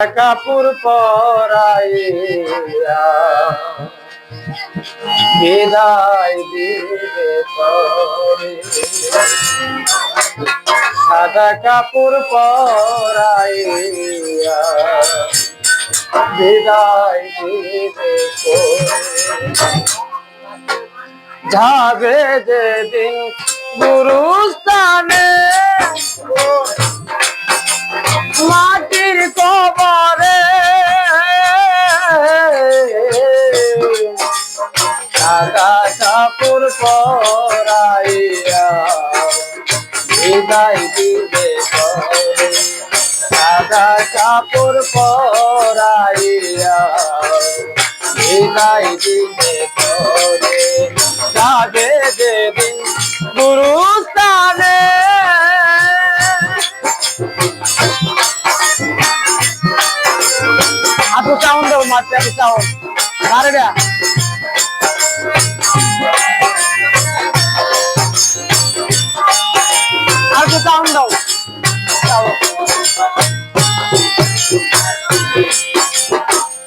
কাপড় পরাইয়া বিদায় দিবে তরে, সাদা কাপড় পরাইয়া বিদায় দিবে তরে। যাবে যেদিন গুরুস্থানে মাটির কবরে, সাদা কাপড় পরাইয়া বিদায় দিবে তরে, সাদা কাপড় পরাইয়া বিদায় দিবে তরে। যাবে যেদিন গুরুস্থানে aku tahun dong mati aku tahun mari dah aku tahun dong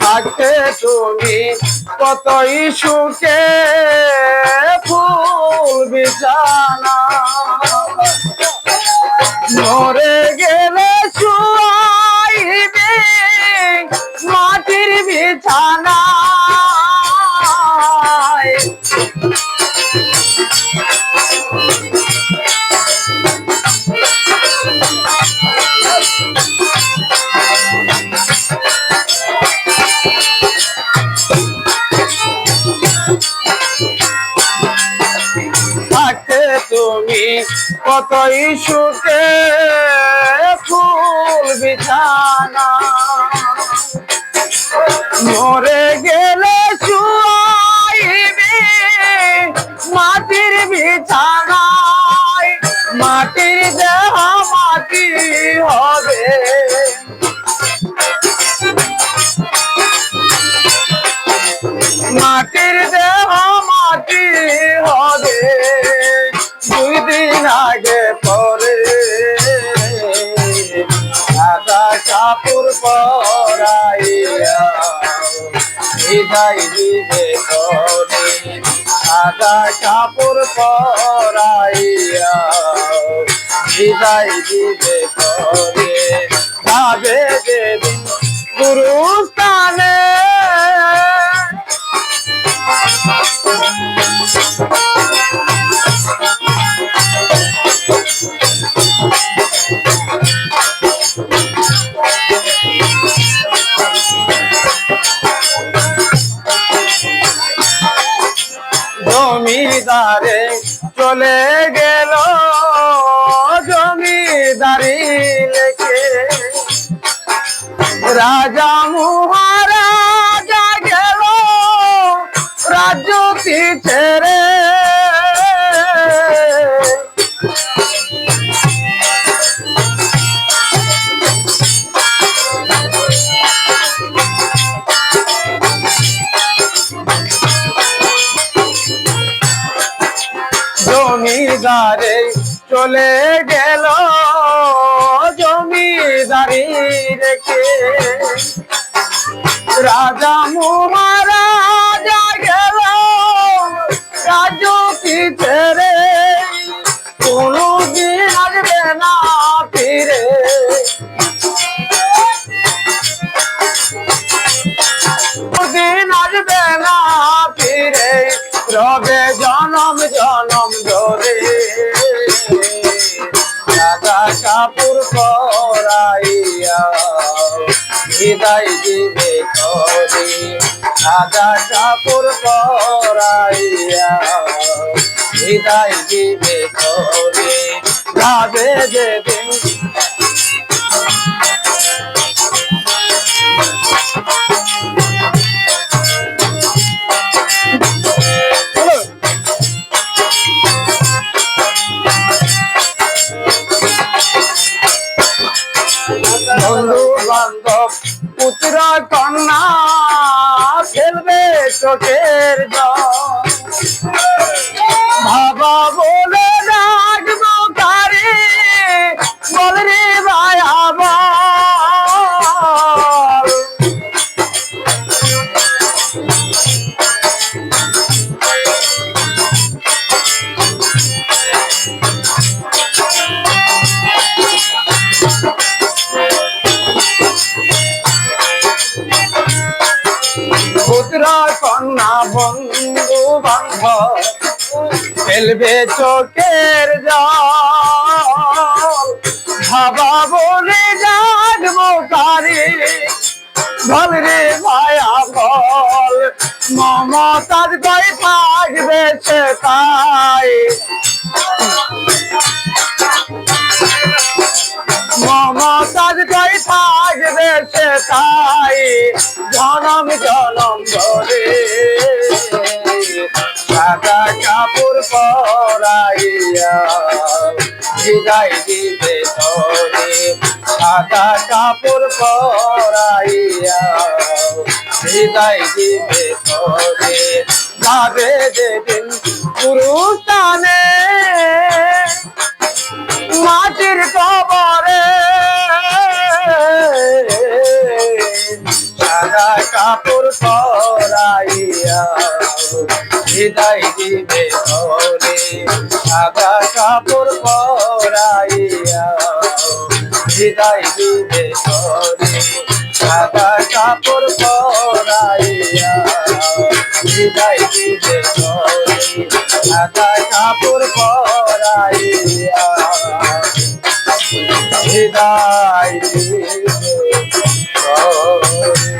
থাকতে তুমি কতই সুখে ফুল বিছানা, মরে গেলে শুয়াইবে মাটির বিছানায়। থাকতে তুমি কতই সুখে ফুল বিছানা, মরে গেলে শুয়াইবে মাটির বিছানায়। মাটির দেহ মাটি হবে, মাটির দেহ মাটি হবে, দুই দিন আগে পরে সাদা কাপড় পরাইয়া বিদায় দিবে তরে, সাদা কাপড় পরাইয়া বিদায় দিবে তরে। যাবে যেদিন গুরুস্থানে জমিদারে চলে গেল জমিদারি লেখে, রাজা মহারাজা গেল রাজ্যটি ছেড়ে। জমিদারে চলে গেল জমিদারি রেখে, রাজা মহারাজা গেল রাজ্যটি ছেড়ে। কোনদিন আসবে না ফিরে, কোনদিন আসবে না ফিরে, রবে জনম জনম ধরে। সাদা কাপড় পরাইয়া বিদায় দিবে তরে, সাদা কাপড় পরাইয়া বিদায় দিবে তরে। যাবে যেদিন বন্ধু বান্ধব পুত্র কন্যা ফেলবে চোখের জল, বাবা বলে ডাকবো কারে বল রে ভাই আবার। বন্ধু বান্ধব ফেলবে চোখের জল ভাবা বলে ডাকবো কারে বল রে ভায়া বল মমতাজ কই থাকবে সে তাই মমতাজ কই থাকবে সে তাই জনম জনম ধরে সাদা কাপড় পরাইয়া বিদায় দিবে তোরে সাদা কাপড় পরাইয়া বিদায় দিবে তোরে যাবে যেদিন পুরুষানে মাটির কবরে সাদা কাপড় পরাইয়া বিদায় দিবে তোরে সাদা কাপড় পরাইয়া বিদায় দিবে তোরে সাদা কাপড় পরাইয়া বিদায় দিবে তোরে সাদা কাপড় পরাইয়া বিদায় দিবে তোরে